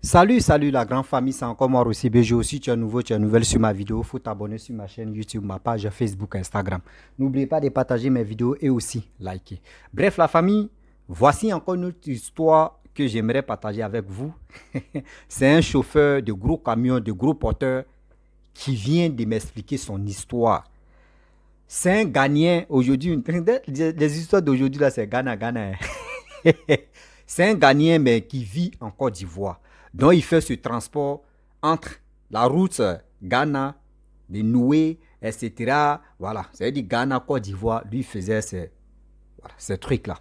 Salut la grande famille, c'est encore moi aussi BG aussi, tu es nouveau, tu es nouvelle sur ma vidéo, faut t'abonner sur ma chaîne YouTube, ma page Facebook, Instagram. N'oubliez pas de partager mes vidéos et aussi liker. Bref la famille, voici encore une autre histoire que j'aimerais partager avec vous. C'est un chauffeur de gros camions, de gros porteurs qui vient de m'expliquer son histoire. C'est un Ghanéen aujourd'hui, les histoires d'aujourd'hui là c'est Ghana. C'est un Ghanéen mais qui vit en Côte d'Ivoire. Donc il fait ce transport entre la route Ghana, de Noué, etc. Voilà, c'est-à-dire Ghana, Côte d'Ivoire, lui faisait ces trucs-là.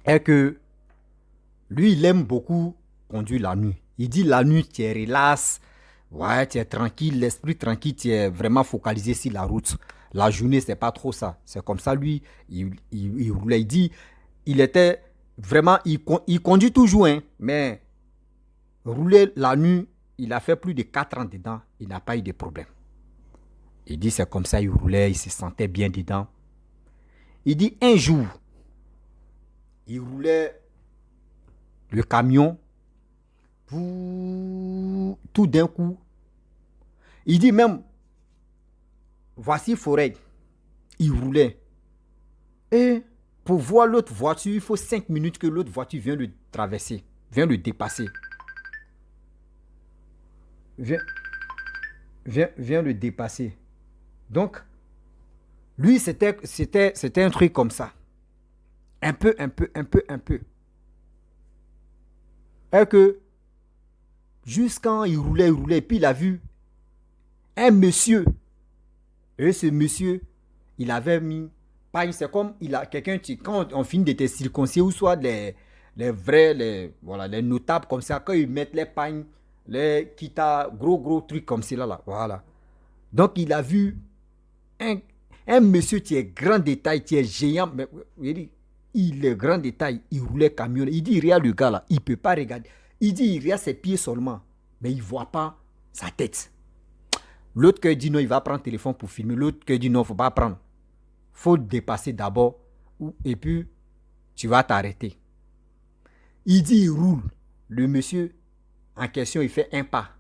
Et que lui, il aime beaucoup conduire la nuit. Il dit la nuit, tu es relax, ouais, tu es tranquille, l'esprit tranquille, tu es vraiment focalisé sur la route. La journée, c'est pas trop ça. C'est comme ça, lui, il roulait. Il dit, il était vraiment, il conduit toujours, hein, mais rouler la nuit, il a fait plus de 4 ans dedans, il n'a pas eu de problème. Il dit, c'est comme ça, il roulait, il se sentait bien dedans. Il dit, un jour, il roulait le camion, tout d'un coup, il dit même, voici forêt, il roulait. Et pour voir l'autre voiture, il faut 5 minutes que l'autre voiture vienne le traverser, vienne le dépasser. Viens, viens le dépasser. Donc, lui, c'était un truc comme ça. Un peu. Et que, jusqu'à il roulait, et puis il a vu un monsieur. Et ce monsieur, il avait mis paille. C'est comme il a quelqu'un, quand on finit de te circoncire, ou soit les vrais, voilà, les notables comme ça, quand ils mettent les pagnes, les kita, gros trucs comme cela, là, voilà. Donc il a vu un, un monsieur qui est grand détail, qui est géant, mais il est grand détail, il roulait camion. Il dit, il regarde le gars là, il ne peut pas regarder. Il dit, il regarde ses pieds seulement, mais il ne voit pas sa tête. L'autre qui dit non, il va prendre le téléphone pour filmer. L'autre qui dit non, il ne faut pas prendre. Il faut dépasser d'abord, et puis tu vas t'arrêter. Il dit, il roule. Le monsieur en question, il fait un pas.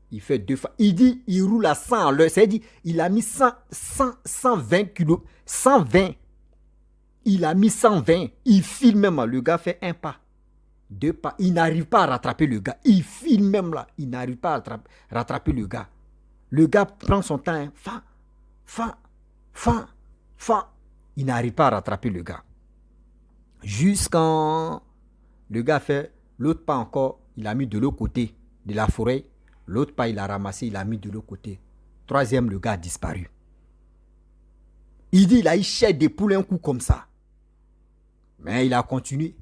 Il fait deux fois. Il dit, il roule à 100 à l'heure. C'est-à-dire, il a mis 120 kilos. 120. Il a mis 120. Il filme même. Le gars fait un pas. Deux pas. Il n'arrive pas à rattraper le gars. Il filme même là. Il n'arrive pas à rattraper le gars. Le gars prend son temps. Hein. Fa. Il n'arrive pas à rattraper le gars. Jusqu'en le gars fait l'autre pas encore. Il a mis de l'autre côté de la forêt. L'autre pas, il a ramassé, il a mis de l'autre côté. Troisième, le gars a disparu. Il dit, il a eu chair de poule un coup comme ça. Mais il a continué.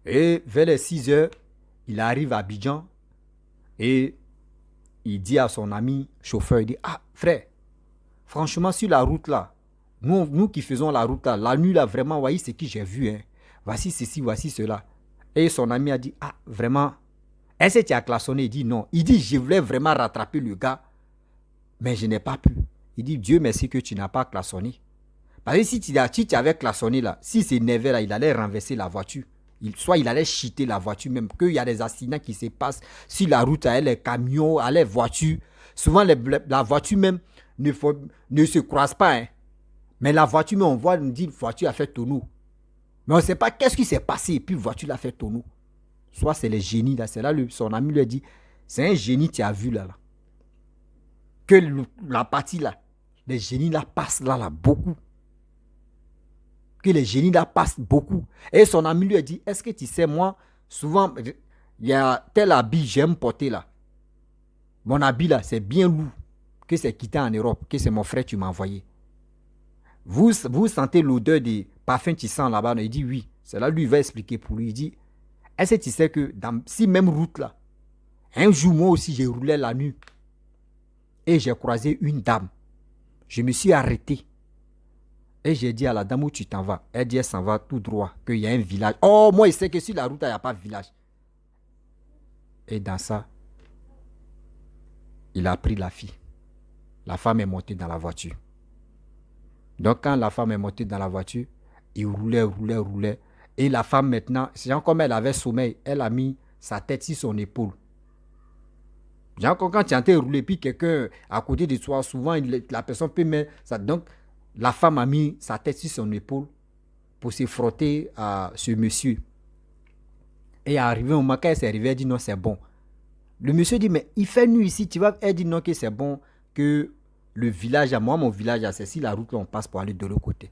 Et vers les 6 heures, il arrive à Abidjan et il dit à son ami chauffeur, il dit, ah frère, franchement sur la route là, nous qui faisons la route là, la nuit là, vraiment, voyez ce que j'ai vu. Hein. Voici ceci, voici cela. Et son ami a dit, ah vraiment, est-ce que tu as klaxonné? Il dit non. Il dit, je voulais vraiment rattraper le gars, mais je n'ai pas pu. Il dit, Dieu merci que tu n'as pas klaxonné. Parce que si tu avais klaxonné là, si c'est énervé là, il allait renverser la voiture. Soit il allait chiter la voiture même, qu'il y a des accidents qui se passent sur la route avec les camions, avec les voitures. Souvent, la voiture même ne se croise pas. Hein. Mais la voiture, même, on voit, on dit, la voiture a fait tonneau. Mais on ne sait pas qu'est-ce qui s'est passé et puis la voiture l'a fait tonneau. Soit c'est les génies là, c'est là son ami lui a dit, c'est un génie tu as vu là. Que la partie là, les génies là passent là beaucoup. Que les génies là passent beaucoup. Et son ami lui a dit, est-ce que tu sais, moi, souvent, il y a tel habit j'aime porter là. Mon habit là, c'est bien lourd. Que c'est quitté en Europe, que c'est mon frère tu m'as envoyé. Vous sentez l'odeur des parfums tu sens là-bas? Il dit oui. C'est là lui il va expliquer pour lui. Il dit, est-ce que tu sais que dans si même route là, un jour moi aussi j'ai roulé la nuit et j'ai croisé une dame. Je me suis arrêté. Et j'ai dit à la dame où tu t'en vas. Elle dit elle s'en va tout droit, qu'il y a un village. Oh, moi, il sait que sur la route, il n'y a pas de village. Et dans ça, il a pris la fille. La femme est montée dans la voiture. Donc, quand la femme est montée dans la voiture, il roulait. Et la femme, maintenant, c'est comme elle avait sommeil, elle a mis sa tête sur son épaule. Genre, quand tu es en train de rouler, puis quelqu'un à côté de toi, souvent, la personne peut mettre ça. Donc, la femme a mis sa tête sur son épaule pour se frotter à ce monsieur. Et arrivé au moment quand elle s'est arrivée, elle dit non, c'est bon. Le monsieur dit, mais il fait nuit ici, tu vas. Elle dit non, que c'est bon, que le village, à moi, mon village, c'est si la route, là, on passe pour aller de l'autre côté.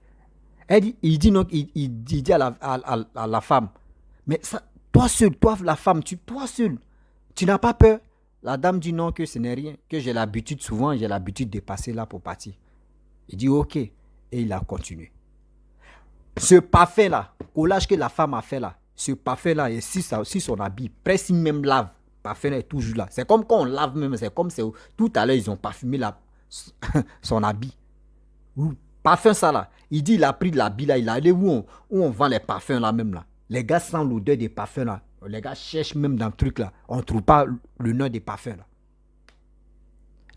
Il dit non, il dit à la femme, mais ça, toi seul, toi la femme, toi seul, tu n'as pas peur? La dame dit non, que ce n'est rien, que j'ai l'habitude, souvent j'ai l'habitude de passer là pour partir. Il dit ok, et il a continué. Ce parfum là, collage que la femme a fait là, ce parfum là, et si son habit, presque même lave, le parfum là est toujours là. C'est comme quand on lave même, c'est comme si tout à l'heure ils ont parfumé son habit. Parfum ça là, il dit il a pris de l'habit là, il est allé où on vend les parfums là même là. Les gars sentent l'odeur des parfums là. Les gars cherchent même dans le truc là. On ne trouve pas le nom des parfums là.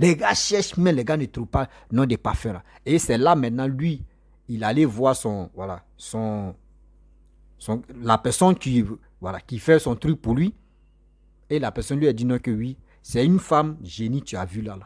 Les gars cherchent, mais les gars ne trouvent pas le nom des parfums là. Et c'est là maintenant, lui, il allait voir la personne qui fait son truc pour lui. Et la personne lui a dit non que oui, c'est une femme génie, tu as vu là.